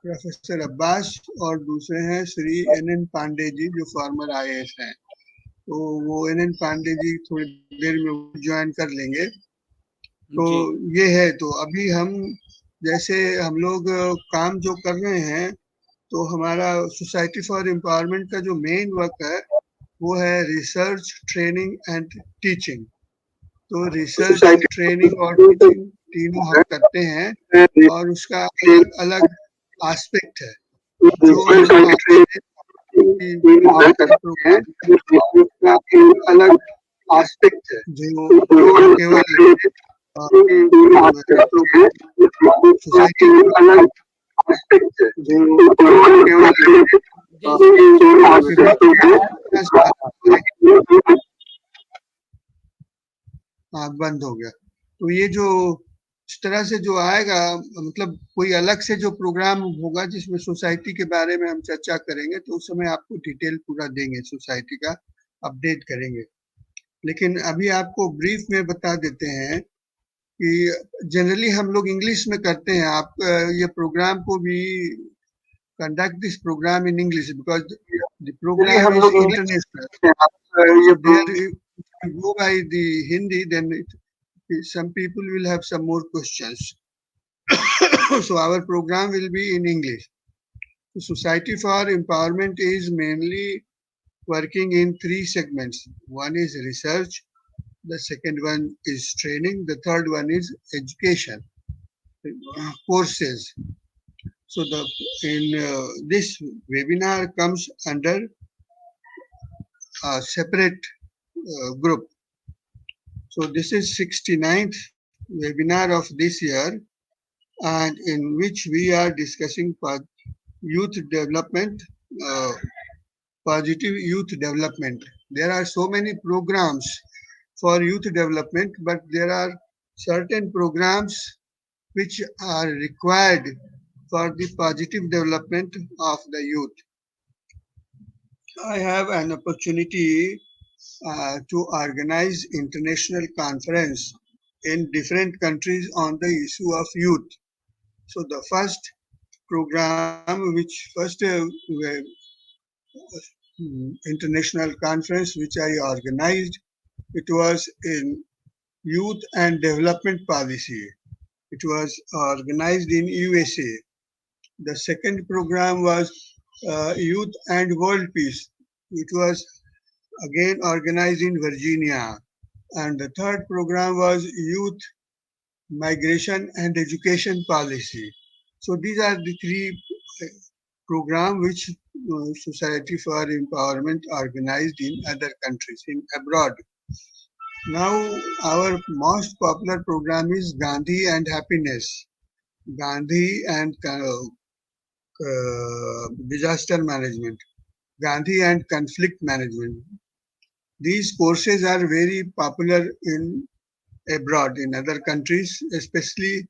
Professor Abbas और दूसरे हैं श्री एन पांडे जी जो फॉर्मर आईएएस हैं। तो वो एन पांडे जी थोड़ी देर में ज्वाइन कर लेंगे। तो जी ये है, तो अभी हम जैसे हम लोग काम जो कर रहे हैं, तो हमारा सोसाइटी फॉर एम्पावरमेंट का जो मेन वर्क है वो है रिसर्च, ट्रेनिंग एंड टीचिंग। तो रिसर्च, ट्रेनिंग और टीचिंग तीनों हम करते हैं और उसका अलग अलग एस्पेक्ट है जो हम आपकी बात करते प्रोग्राम का एक अलग एस्पेक्ट है जो केवल सोसाइटी जो केवल जी जी हाँ, बंद हो गया। तो ये जो इस तरह से जो आएगा, मतलब कोई अलग से जो प्रोग्राम होगा जिसमें सोसाइटी के बारे में हम चर्चा करेंगे, तो उस समय आपको डिटेल पूरा देंगे, सोसाइटी का अपडेट करेंगे। लेकिन अभी आपको ब्रीफ में बता देते हैं कि जनरली हम लोग इंग्लिश में करते हैं। आप ये प्रोग्राम को भी conduct this program in English because the program is international. So there, if you go by the Hindi, then some people will have some more questions. So our program will be in English. The Society for Empowerment is mainly working in three segments. One is research, the second one is training, the third one is education, courses. So in this webinar comes under a separate group. So this is 69th webinar of this year, and in which we are discussing youth development, uh, positive youth development. There are so many programs for youth development, but there are certain programs which are required for the positive development of the youth. I have an opportunity to organize international conference in different countries on the issue of youth. So the first program, which first international conference which I organized, it was in youth and development policy. It was organized in USA. The second program was youth and world peace. It was again organized in Virginia. And the third program was youth, migration and education policy. So these are the three programs which Society for Empowerment organized in other countries, in abroad. Now our most popular program is Gandhi and Happiness, Gandhi and disaster management, Gandhi and conflict management. These courses are very popular in abroad, in other countries, especially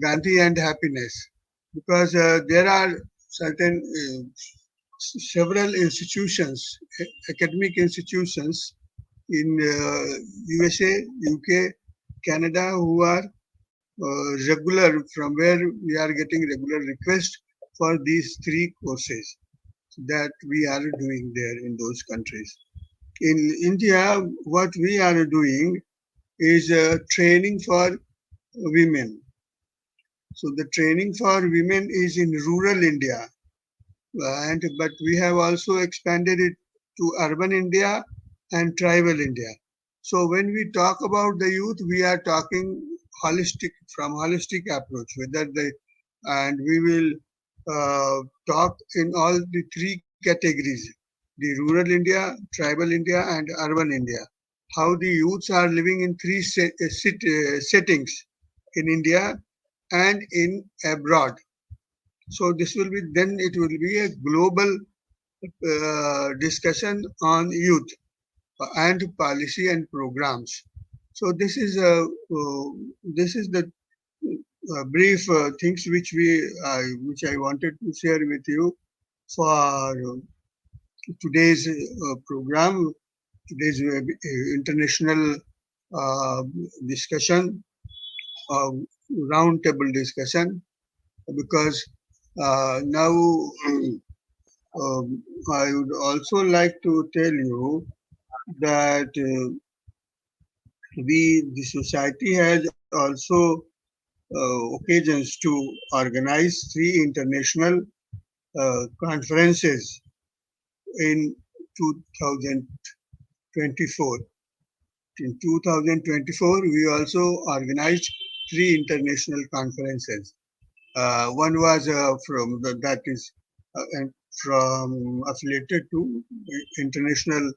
Gandhi and Happiness, because there are certain several institutions, academic institutions in USA, UK, Canada, who are regular, from where we are getting regular requests for these three courses that we are doing there in those countries. In India, what we are doing is training for women. So the training for women is in rural India, and but we have also expanded it to urban India and tribal India. So when we talk about the youth, we are talking holistic, from holistic approach, whether the, and we will talk in all the three categories: the rural India, tribal India, and urban India. How the youths are living in three settings in India and in abroad. So this will be, then it will be a global discussion on youth and policy and programs. So this is the brief things which I wanted to share with you for today's program, today's international uh, discussion, uh, round table discussion, because Now, I would also like to tell you that the society has also occasions to organize three international conferences in 2024. In 2024, we also organized three international conferences. One was that is and from affiliated to International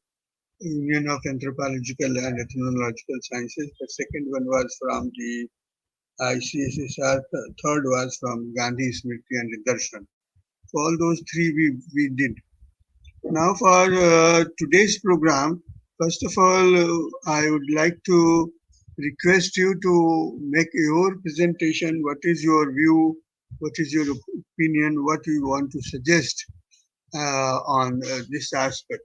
Union of Anthropological and Ethnological Sciences. The second one was from the ICSSR. The third was from Gandhi Smriti and Darshan. So all those three we did. Now for today's program, first of all, I would like to request you to make your presentation. What is your view? What is your opinion? What you want to suggest on this aspect?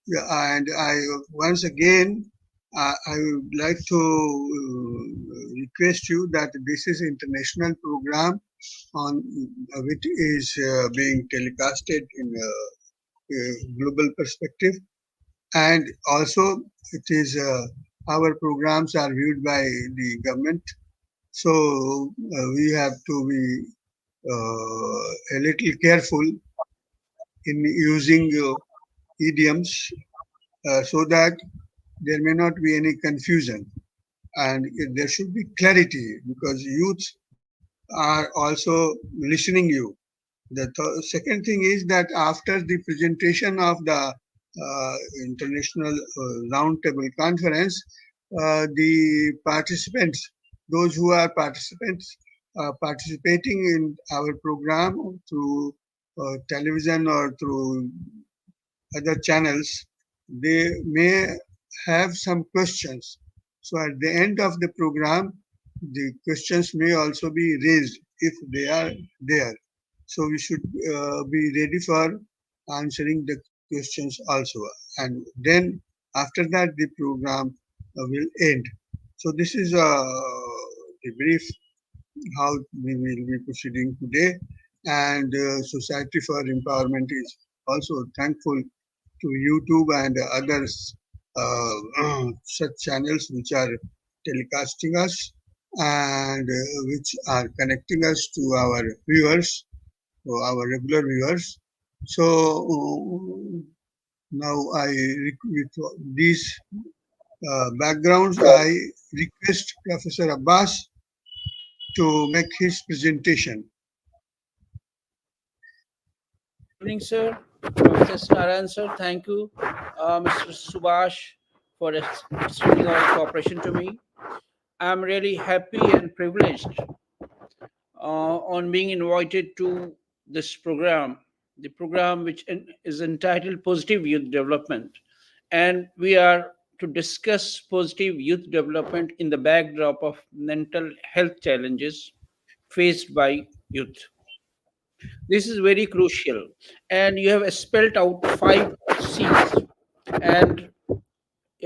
Yeah, and I once again I would like to request you that this is international program on which is being telecasted in global perspective, and also it is our programs are viewed by the government, so we have to be a little careful in using idioms so that there may not be any confusion, and there should be clarity because youth are also listening you. The second thing is that after the presentation of the international roundtable conference, the participants, those who are participants, participating in our program through television or through other channels, they may have some questions. So at the end of the program, the questions may also be raised if they are there. So we should be ready for answering the questions also. And then after that, the program will end. So this is the brief how we will be proceeding today. And Society for Empowerment is also thankful to YouTube and others such channels which are telecasting us and which are connecting us to our viewers, to our regular viewers. So now with these backgrounds, I request Professor Abbas to make his presentation. Good evening, sir. Mr. Narayan, sir. Thank you, Mr. Subhash, for extending all cooperation to me. I'm really happy and privileged on being invited to this program, the program which is entitled Positive Youth Development. And we are to discuss positive youth development in the backdrop of mental health challenges faced by youth. This is very crucial. And you have spelled out five C's and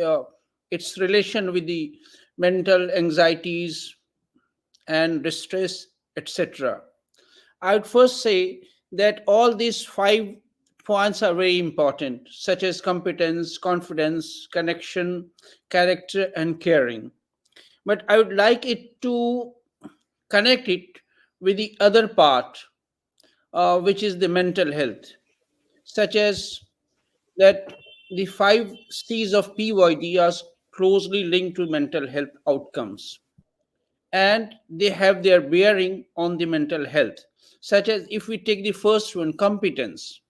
uh, its relation with the mental anxieties and distress, etc. I would first say that all these five points are very important, such as competence, confidence, connection, character, and caring. But I would like it to connect it with the other part, which is the mental health, such as that the five C's of PYD are closely linked to mental health outcomes and they have their bearing on the mental health. Such as if we take the first one, competence.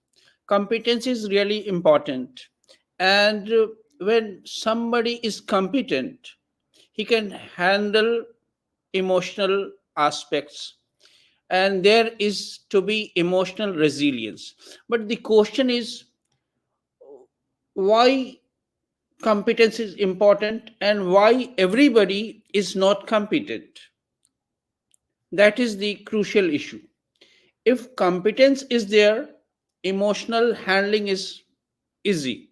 Competence is really important. And when somebody is competent, he can handle emotional aspects and there is to be emotional resilience. But the question is why competence is important and why everybody is not competent. That is the crucial issue. If competence is there, emotional handling is easy.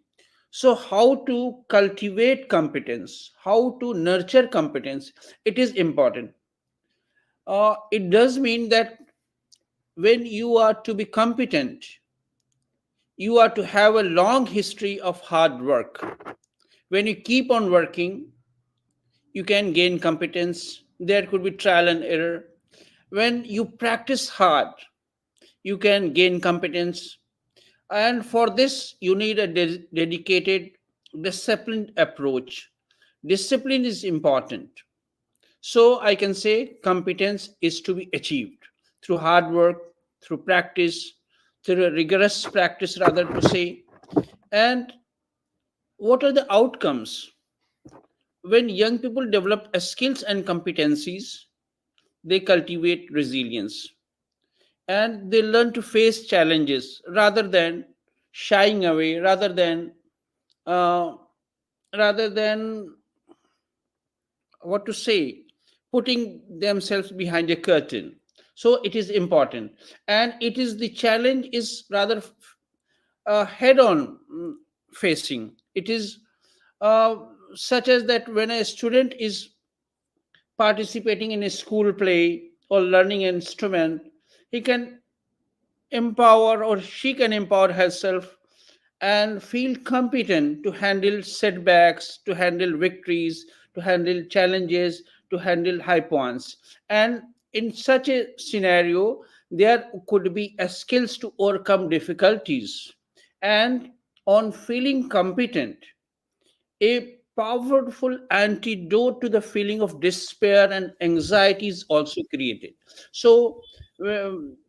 So, how to cultivate competence, how to nurture competence, it is important. It does mean that when you are to be competent, you are to have a long history of hard work. When you keep on working, you can gain competence. There could be trial and error. When you practice hard, you can gain competence. And for this, you need a dedicated, disciplined approach. Discipline is important. So I can say competence is to be achieved through hard work, through practice, through a rigorous practice, rather to say. And what are the outcomes? When young people develop skills and competencies, they cultivate resilience and they learn to face challenges rather than shying away, uh, rather than what to say, putting themselves behind a curtain. So it is important, and it is the challenge is rather head on facing. It is uh, such as that when a student is participating in a school play or learning an instrument, he can empower or she can empower herself and feel competent to handle setbacks, to handle victories, to handle challenges, to handle high points. And in such a scenario, there could be a skills to overcome difficulties. And on feeling competent, a powerful antidote to the feeling of despair and anxiety is also created. So,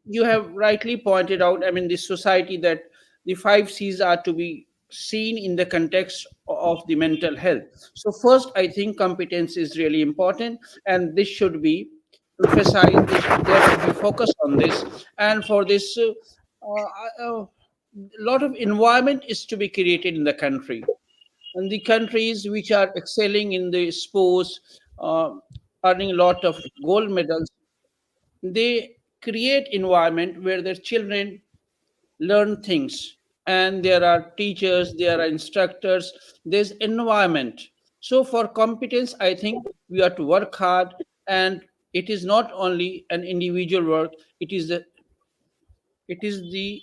you have rightly pointed out, I mean, the society that the five C's are to be seen in the context of the mental health. So, first, I think competence is really important, and this should be emphasized. There should be focus on this, and for this, a lot of environment is to be created in the country, and the countries which are excelling in the sports, uh, earning a lot of gold medals, they create environment where their children learn things, and there are teachers, there are instructors, there's environment. So for competence, I think we have to work hard, and it is not only an individual work, it is the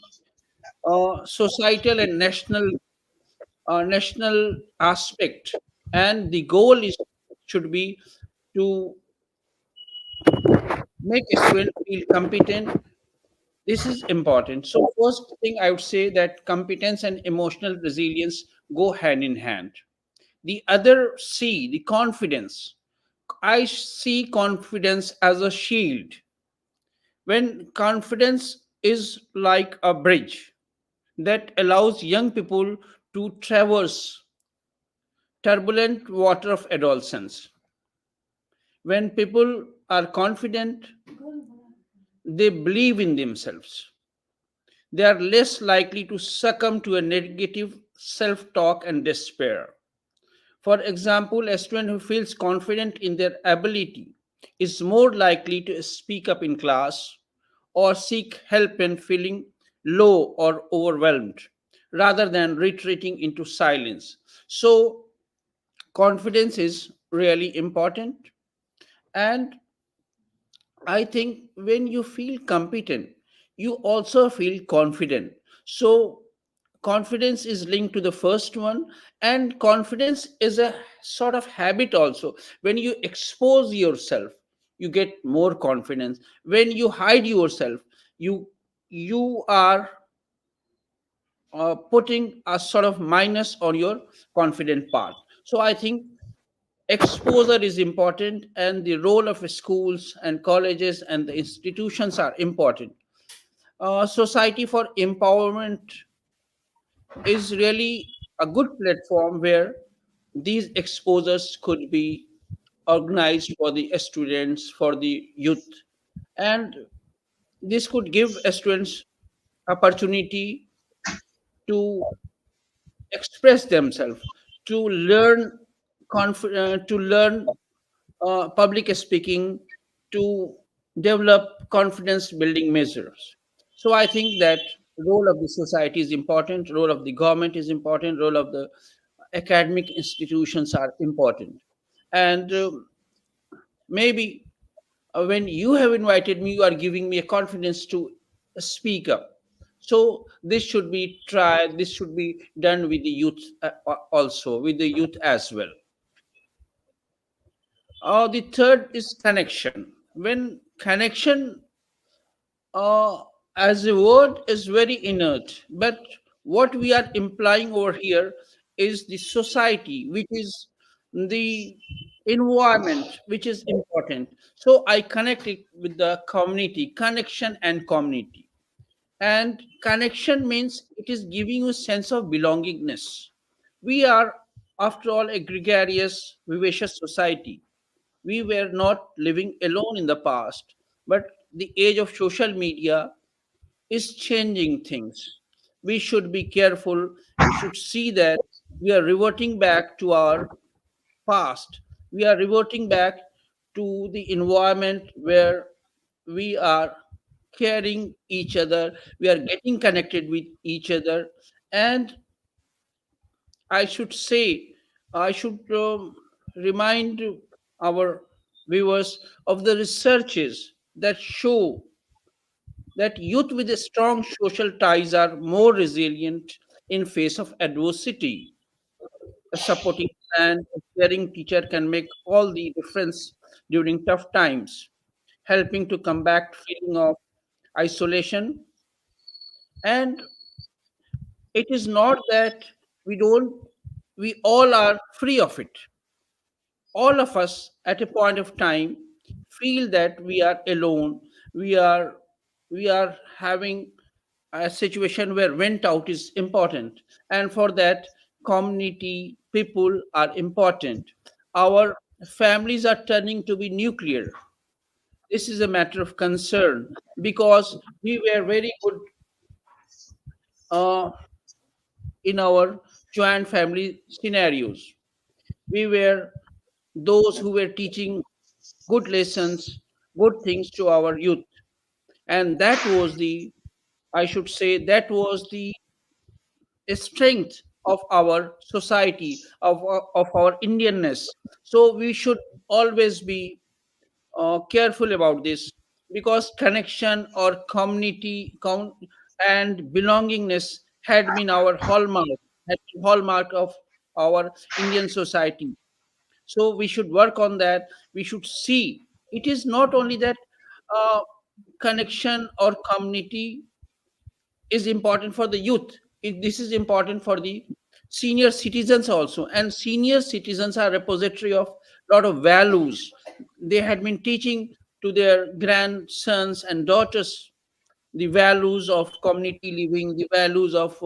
societal and national aspect, and the goal is should be to make a student feel competent. This is important. So first thing I would say that competence and emotional resilience go hand in hand. The other C, the confidence, I see confidence as a shield. When confidence is like a bridge that allows young people to traverse turbulent water of adolescence. When people are confident, they believe in themselves. They are less likely to succumb to a negative self talk and despair. For example, a student who feels confident in their ability is more likely to speak up in class or seek help when feeling low or overwhelmed rather than retreating into silence. So, confidence is really important. And I think when you feel competent, you also feel confident. So, confidence is linked to the first one, and confidence is a sort of habit also. When you expose yourself, you get more confidence. When you hide yourself, you are putting a sort of minus on your confident part. So, I think exposure is important, and the role of schools and colleges and the institutions are important. Society for empowerment is really a good platform where these exposures could be organized for the students, for the youth, and this could give students opportunity to express themselves, to learn to learn public speaking, to develop confidence building measures. So I think that role of the society is important, role of the government is important, role of the academic institutions are important. And maybe when you have invited me, you are giving me a confidence to speak up. So this should be tried, this should be done with the youth, also with the youth as well. The third is connection. When connection, uh, as a word, is very inert, but what we are implying over here is the society, which is the environment, which is important. So I connect it with the community, connection and community. And connection means it is giving you a sense of belongingness. We are, after all, a gregarious, vivacious society. We were not living alone in the past, but the age of social media is changing things. We should be careful. We should see that we are reverting back to our past. We are reverting back to the environment where we are caring each other, we are getting connected with each other. And I should say, I should remind our viewers of the researches that show that youth with strong social ties are more resilient in face of adversity. A supporting and a caring teacher can make all the difference during tough times, helping to combat feeling of isolation. And it is not that we don't, we all are free of it. All of us at a point of time feel that we are alone. We are we are having a situation where went out is important, and for that community people are important. Our families are turning to be nuclear. This is a matter of concern because we were very good uh, in our joint family scenarios. We were those who were teaching good lessons, good things to our youth. And that was the, I should say, that was the strength of our society, of our Indianness. So we should always be careful about this, because connection or community and belongingness had been our hallmark, had been hallmark of our Indian society. So we should work on that. We should see it is not only that uh, connection or community is important for the youth. This is important for the senior citizens also, and senior citizens are repository of lot of values. They had been teaching to their grandsons and daughters the values of community living, the values of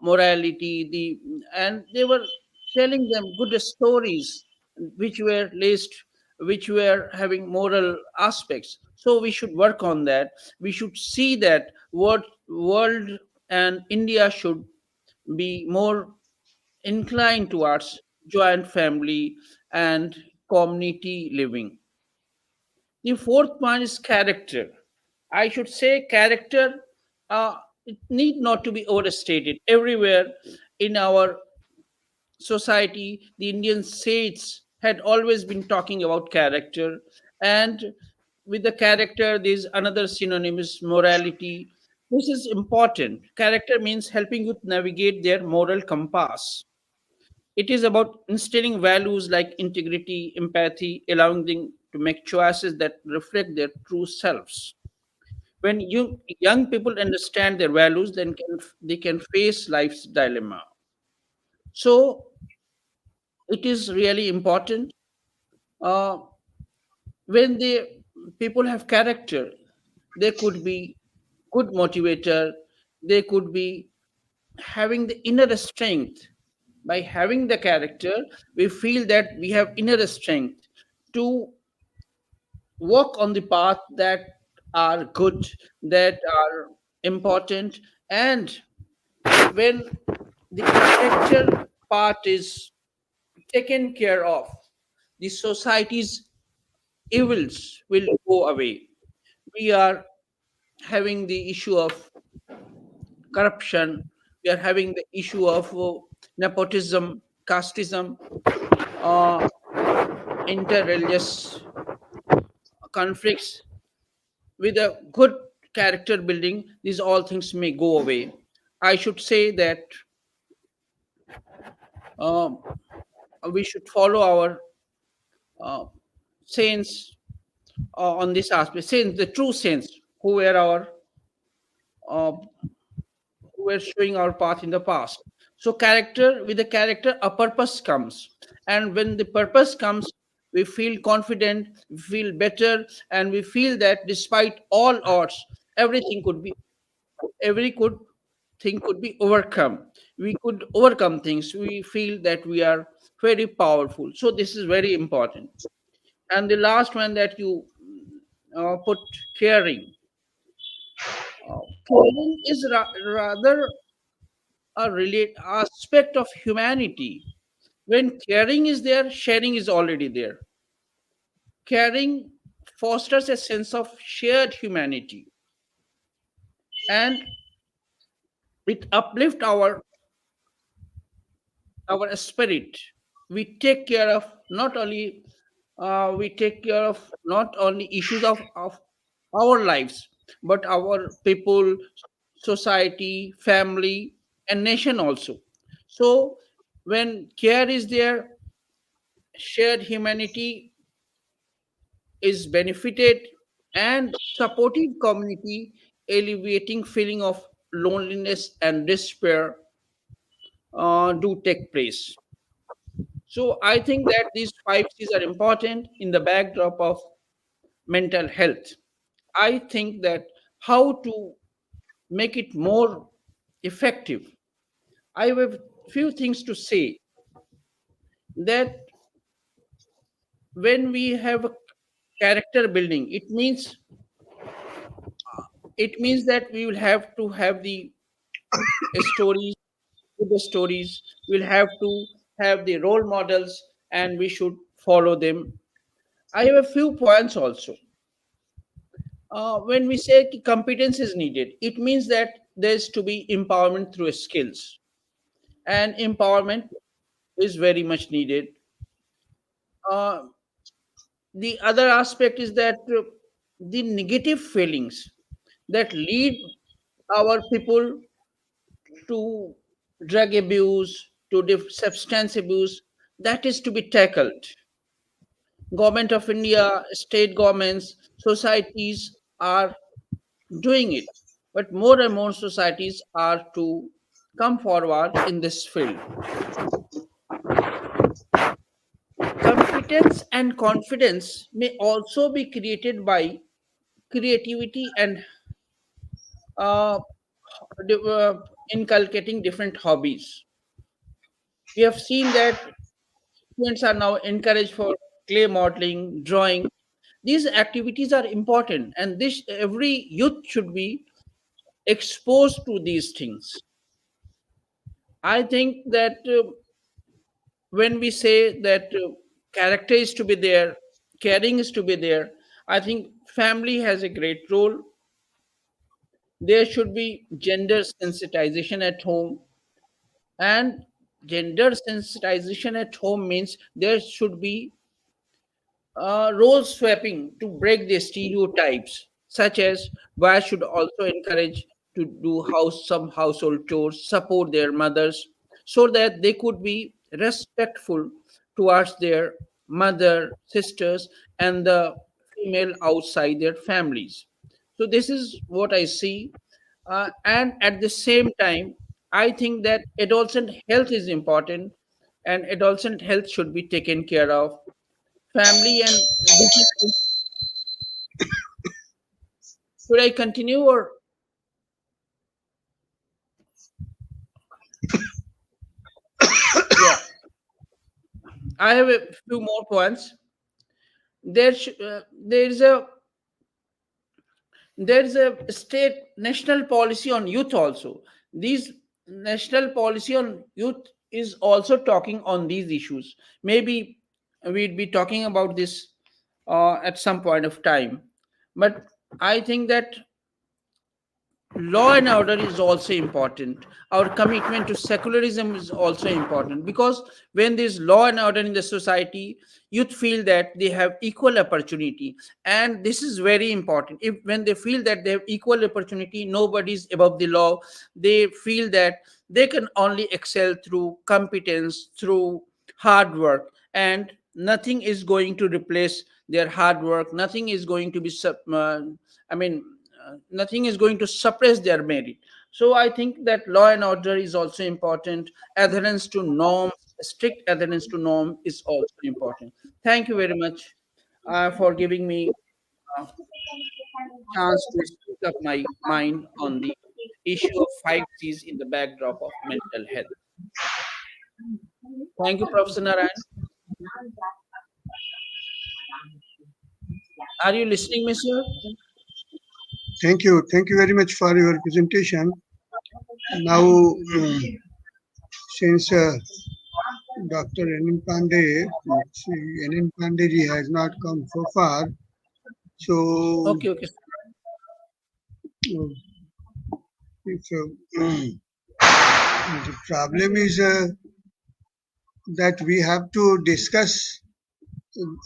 morality, and they were telling them good stories which were laced, which were having moral aspects. So we should work on that. We should see that world and India should be more inclined towards joint family and community living. The fourth one is character. I should say character. It need not to be overstated. Everywhere in our society, the Indian saints had always been talking about character, and with the character, there's another synonym is morality. This is important. Character means helping you navigate their moral compass. It is about instilling values like integrity, empathy, allowing them to make choices that reflect their true selves. When young people understand their values, then they can face life's dilemma. So it is really important. Uh, when they people have character, they could be good motivator. They could be having the inner strength. By having the character, we feel that we have inner strength to walk on the path that are good, that are important. And when the character part is taken care of, the society's evils will go away. We are having the issue of corruption, we are having the issue of nepotism, casteism, uh, interreligious conflicts. With a good character building, these all things may go away. I should say that um, we should follow our uh, saints on this aspect, saints, the true saints who were our uh, who were showing our path in the past. So character, with the character, a purpose comes, and when the purpose comes, we feel confident, we feel better, and we feel that despite all odds, everything could be every could thing could be overcome. We could overcome things. We feel that we are very powerful. So this is very important. And the last one that you put, caring. Caring is rather a relate aspect of humanity. When caring is there, sharing is already there. Caring fosters a sense of shared humanity, and it uplifts our spirit. We take care of not only we take care of not only issues of our lives, but our people, society, family, and nation also. So when care is there, shared humanity is benefited, and supportive community alleviating feeling of loneliness and despair do take place. So I think that these five C's are important in the backdrop of mental health. I think that how to make it more effective. I have a few things to say that when we have a character building, it means that we will have to have the stories, the stories. We'll have to have the role models, and we should follow them. I have a few points also. When we say competence is needed, it means that there's to be empowerment through skills, and empowerment is very much needed. Uh, the other aspect is that the negative feelings that lead our people to drug abuse, to substance abuse, that is to be tackled. Government of India, state governments, societies are doing it, but more and more societies are to come forward in this field. Competence and confidence may also be created by creativity and uh, inculcating different hobbies. We have seen that students are now encouraged for clay modeling, drawing. These activities are important, and this every youth should be exposed to these things. I think that when we say that character is to be there, caring is to be there, I think family has a great role. There should be gender sensitization at home, and gender sensitization at home means there should be role swapping to break the stereotypes, such as boys should also encourage to do some household chores, support their mothers, so that they could be respectful towards their mother, sisters, and the female outside their families. So this is what I see, and at the same time, I think that adolescent health is important, and adolescent health should be taken care of. Family and discipline. Should I continue or yeah? I have a few more points. There is a state national policy on youth also. These national policy on youth is also talking on these issues. Maybe we'd be talking about this at some point of time, but I think that law and order is also important. Our commitment to secularism is also important, because when there's law and order in the society, youth feel that they have equal opportunity. And this is very important. If when they feel that they have equal opportunity, nobody is above the law, they feel that they can only excel through competence, through hard work, and nothing is going to replace their hard work. Nothing is going to be I mean nothing is going to suppress their merit. So I think that law and order is also important. Adherence to norm, strict adherence to norm is also important. Thank you very much for giving me a chance to speak up my mind on the issue of 5Gs in the backdrop of mental health. Thank you, Professor Narayan. Are you listening, me, sir? Thank you. Thank you very much for your presentation. Now, since Dr. Enin Pandey, Enin Pandey ji has not come so far, so Okay, okay. uh, it's, the problem is that we have to discuss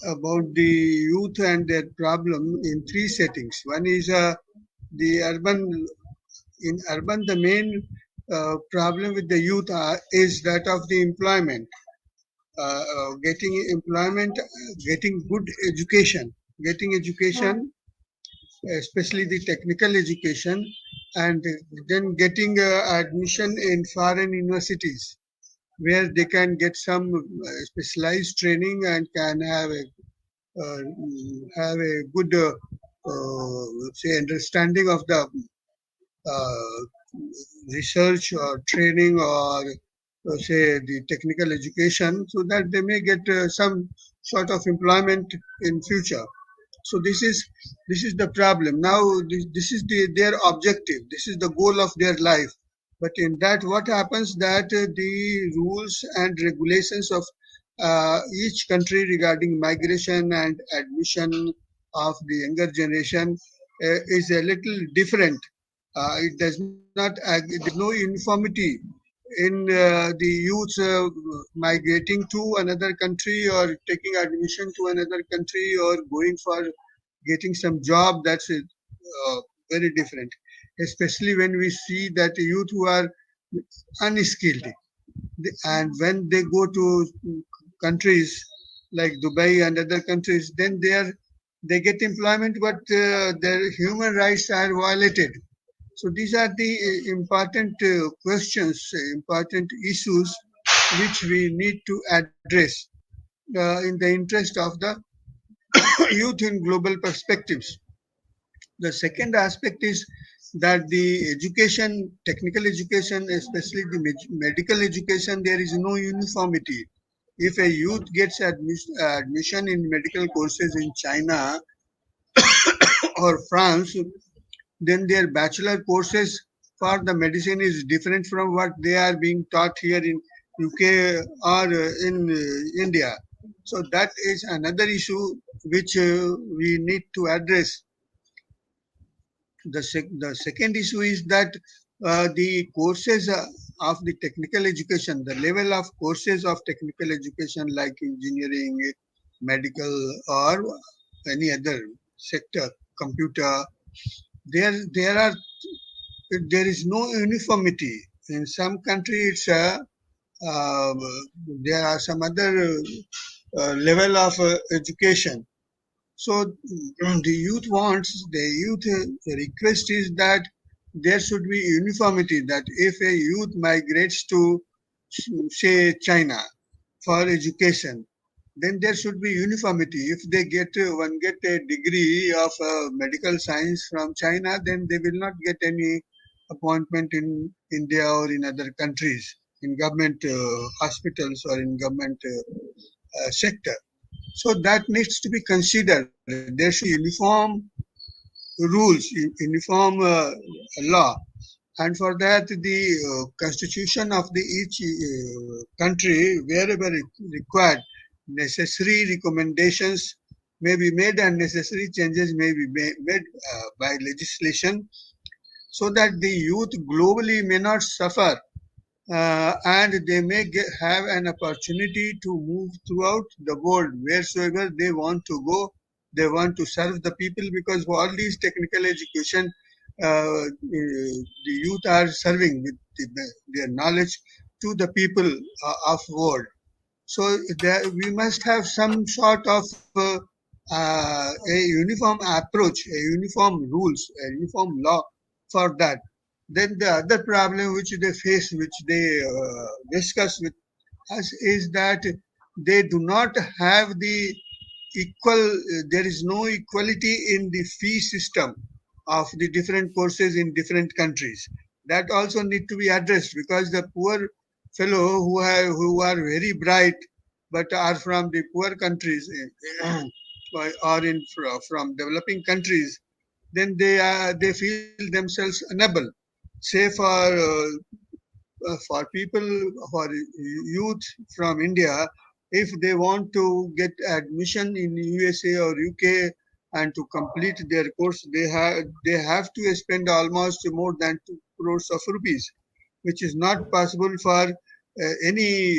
about the youth and their problem in three settings. One is the urban. In urban, the main problem with the youth is that of the employment, getting employment, getting good education, getting education, especially the technical education, and then getting admission in foreign universities where they can get some specialized training and can have a good say understanding of the uh, research or training or say the technical education so that they may get some sort of employment in future. So this is the problem now. This is their objective, this is the goal of their life. But in that, what happens that the rules and regulations of each country regarding migration and admission of the younger generation is a little different. It does not there's no uniformity in the youth migrating to another country or taking admission to another country or going for getting some job. That's very different, especially when we see that youth who are unskilled, and when they go to countries like Dubai and other countries, then they get employment, but their human rights are violated. So these are the important questions, important issues which we need to address in the interest of the youth in global perspectives. The second aspect is that the education, technical education, especially the medical education, there is no uniformity. If a youth gets admission in medical courses in China or France, then their bachelor courses for the medicine is different from what they are being taught here in UK or in India. So that is another issue which we need to address. The second issue is that the courses of the technical education, the level of courses of technical education like engineering, medical, or any other sector, computer, there are there is no uniformity. In some country, uh, there are some other level of education. So the youth request is that there should be uniformity. That if a youth migrates to say China for education, then there should be uniformity. If they get one get a degree of medical science from China, then they will not get any appointment in India or in other countries in government hospitals or in government sector. So that needs to be considered. There should be uniform rules, uniform law, and for that the constitution of the each country, wherever required, necessary recommendations may be made and necessary changes may be made by legislation so that the youth globally may not suffer, and they may have an opportunity to move throughout the world wheresoever they want to go. They want to serve the people, because for all these technical education, the youth are serving with their knowledge to the people of world. So there, we must have some sort of a uniform approach, a uniform rules, a uniform law for that. Then the other problem which they face, which they discuss with us, is that they do not have the equal. There is no equality in the fee system of the different courses in different countries. That also need to be addressed, because the poor fellow who are very bright but are from the poor countries, or from developing countries, then they feel themselves unable. Say for people, for youth from India, if they want to get admission in USA or UK and to complete their course, they have to spend almost more than 2 crores of rupees, which is not possible for any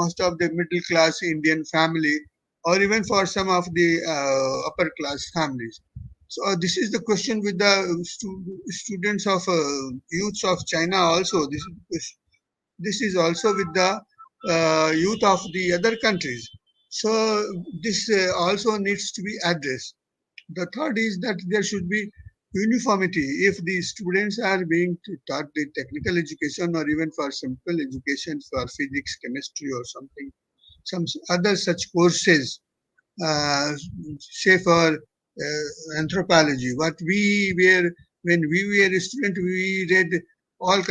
most of the middle class Indian family, or even for some of the upper class families. So this is the question with the students of youths of China also. This is also with the youth of the other countries. So this also needs to be addressed. The third is that there should be uniformity. If the students are being taught the technical education, or even for simple education for physics, chemistry, or something, some other such courses, uh, say for anthropology. What we were When we were a student, we read all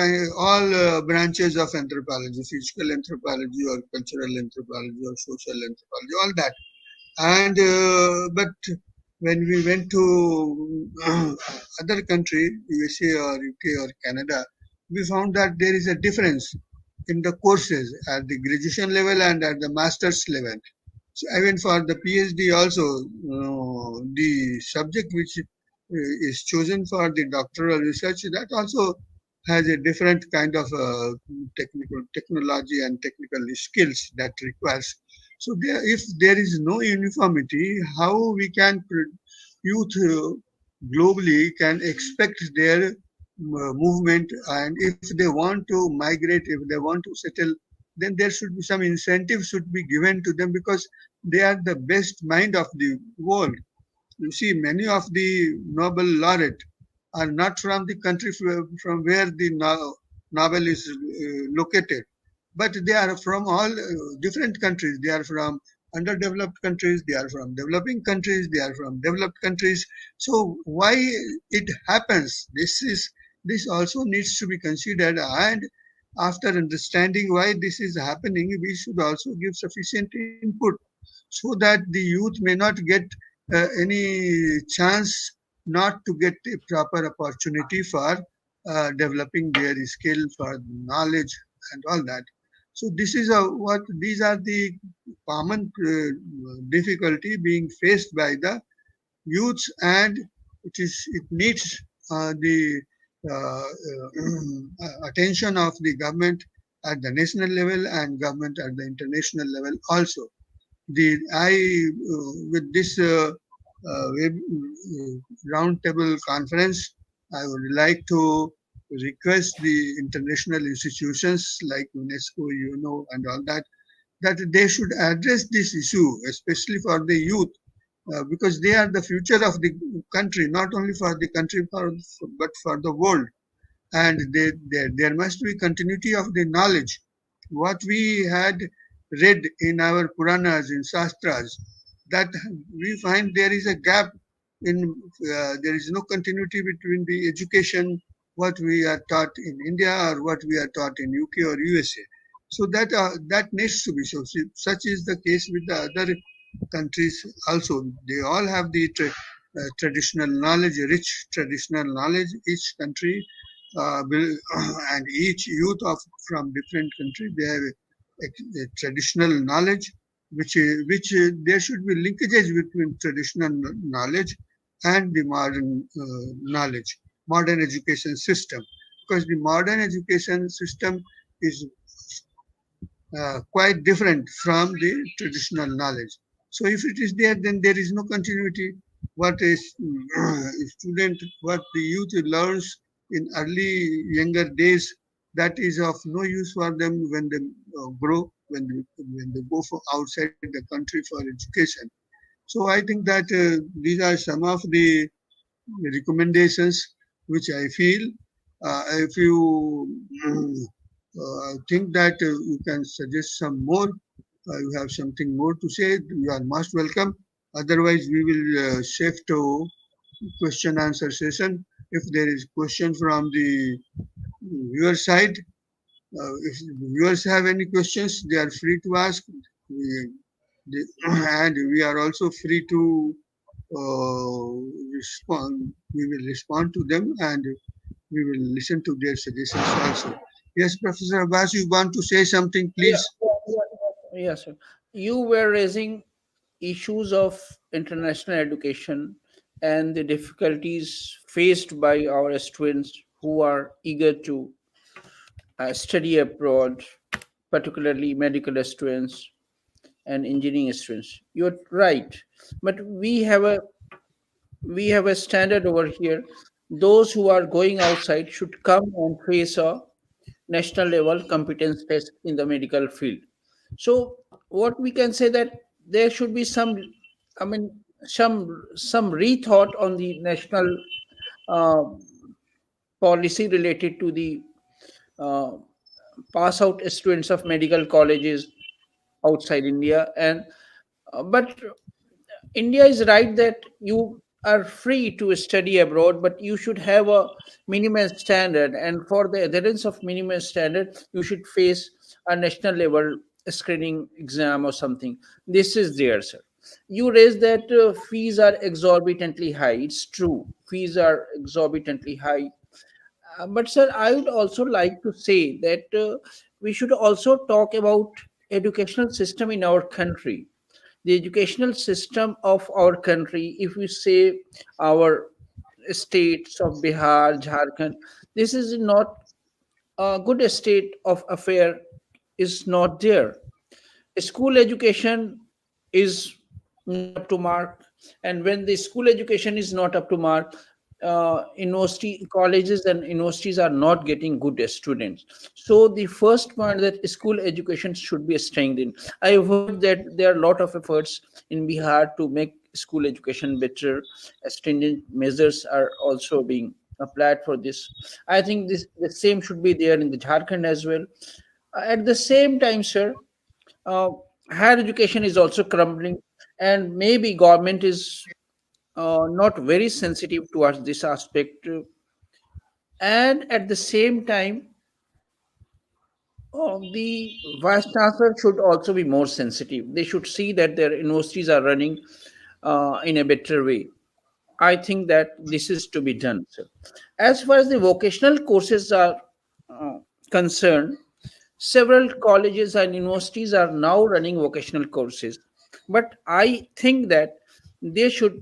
branches of anthropology: physical anthropology, or cultural anthropology, or social anthropology, all that. And but when we went to other country, USA or UK or Canada, we found that there is a difference in the courses at the graduation level and at the master's level. So even for the PhD also, the subject which is chosen for the doctoral research, that also has a different kind of technical technology and technical skills that requires. So if there is no uniformity, how we can youth globally can expect their movement, and if they want to migrate, if they want to settle, then there should be some incentive should be given to them, because they are the best mind of the world. You see, many of the Nobel laureate are not from the country from where the Nobel is located, but they are from all different countries. They are from underdeveloped countries, they are from developing countries, they are from developed countries. So why it happens? This also needs to be considered, and after understanding why this is happening, we should also give sufficient input, so that the youth may not get any chance not to get a proper opportunity for developing their skill, for knowledge, and all that. So this is what these are the common difficulty being faced by the youths, and it needs the attention of the government at the national level and government at the international level also. The I With this web roundtable conference, I would like to request the international institutions like UNESCO, UNO, and all that, that they should address this issue, especially for the youth, because they are the future of the country, not only for the country, but for the world. And there must be continuity of the knowledge. What we had read in our Puranas, in Shastras, that we find there is a gap in, there is no continuity between the education, what we are taught in India or what we are taught in UK or USA. So that needs to be so. Such is the case with the other countries also. They all have the traditional knowledge, rich traditional knowledge. Each country will, and each youth of from different country, they have a traditional knowledge, which there should be linkages between traditional knowledge and the modern knowledge. modern education system, because the modern education system is quite different from the traditional knowledge. So if it is there, then there is no continuity. What is student, what the youth learns in early younger days, that is of no use for them when they grow, when they go for outside the country for education. So I think that these are some of the recommendations which I feel. If you think that you can suggest some more, you have something more to say, you are most welcome. Otherwise, we will shift to question answer session. If there is question from the viewer side, if viewers have any questions, they are free to ask. We, and we are also free to respond. We will respond to them and we will listen to their suggestions also. Yes, Professor Abbas, you want to say something, Yeah, please? yes, sir. You were raising issues of international education and the difficulties faced by our students who are eager to study abroad, particularly medical students and engineering students. You're right, but we have a standard over here. Those who are going outside should come and face a national level competence test in the medical field. So what we can say that there should be some, I mean, some rethought on the national uh, policy related to the uh, pass out students of medical colleges outside India. And but India is right that you are free to study abroad, but you should have a minimum standard, and for the adherence of minimum standard, you should face a national level screening exam or something. This is there, sir. You raised that fees are exorbitantly high. It's true, fees are exorbitantly high. But sir, I would also like to say that we should also talk about educational system in our country. The educational system of our country, if we say our states of Bihar, Jharkhand, this is not a good state of affair, is not there. School education is not up to mark, and when the school education is not up to mark, university colleges and universities are not getting good students. So the first point that school education should be strengthened. I have heard that there are a lot of efforts in Bihar to make school education better. Stringent measures are also being applied for this. I think this the same should be there in the Jharkhand as well. At the same time, sir, uh, higher education is also crumbling, and maybe government is not very sensitive towards this aspect. And at the same time, the vice chancellor should also be more sensitive. They should see that their universities are running in a better way. I think that this is to be done, sir. As far as the vocational courses are uh, concerned, several colleges and universities are now running vocational courses, but I think that they should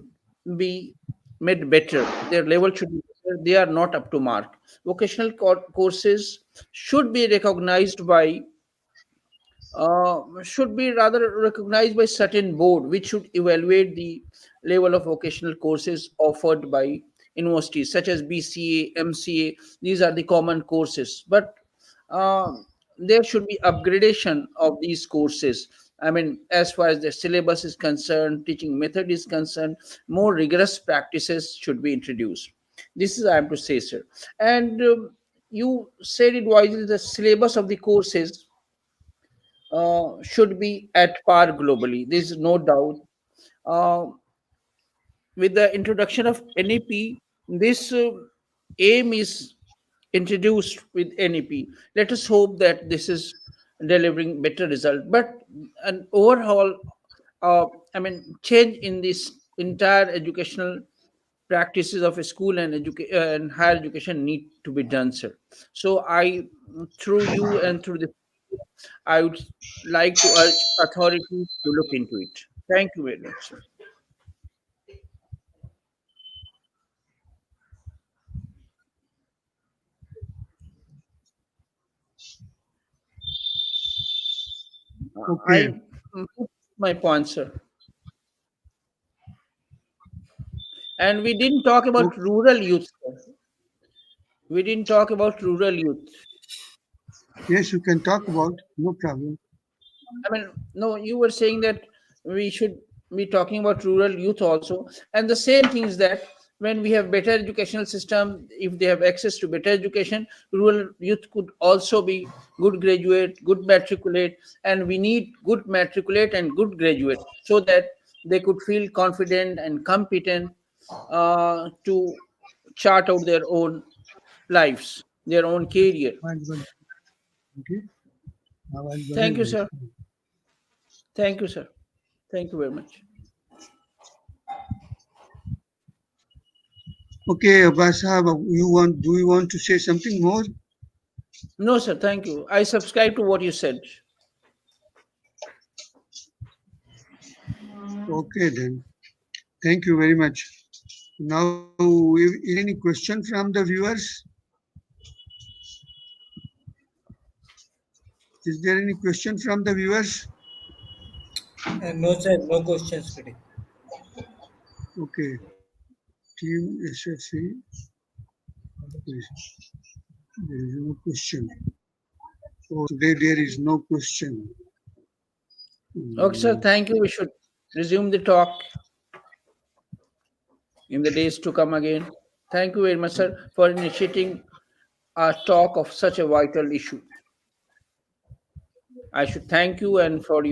be made better. Their level should be better. They are not up to mark. Vocational courses should be recognized by should be rather recognized by certain board which should evaluate the level of vocational courses offered by universities such as BCA, MCA. These are the common courses, but uh, there should be upgradation of these courses. I mean, as far as the syllabus is concerned, teaching method is concerned, more rigorous practices should be introduced. This is I am to say, sir. And you said it wisely, the syllabus of the courses should be at par globally. There is no doubt. Uh, with the introduction of NEP, this aim is introduced with NEP. Let us hope that this is delivering better result. But an overall, uh, I mean, change in this entire educational practices of a school and and higher education need to be done, sir. So I, through you and through the, I would like to urge authorities to look into it. Thank you very much, sir. Okay. I put my point, sir. And we didn't talk about Okay. rural youth, sir. We didn't talk about rural youth. Yes, you can talk about, no problem. I mean, no, you were saying that we should be talking about rural youth also. And the same thing is that when we have better educational system, if they have access to better education, rural youth could also be good graduate, good matriculate, and we need good matriculate and good graduate so that they could feel confident and competent to chart out their own lives, their own career. Okay. आवाज Thank you, बढ़ेगा sir. इसमें. Thank you, sir. Thank you very much. Okay, Abbas Sahab, do you want to say something more? No, sir, thank you. I subscribe to what you said. Okay then. Thank you very much. Now, is any question from the viewers? Is there any question from the viewers? No, sir, no questions today. Okay. Team SSC. There is no question. So today there is no question. Okay, sir, thank you. We should resume the talk in the days to come again. Thank you very much, sir, for initiating a talk of such a vital issue. I should thank you and for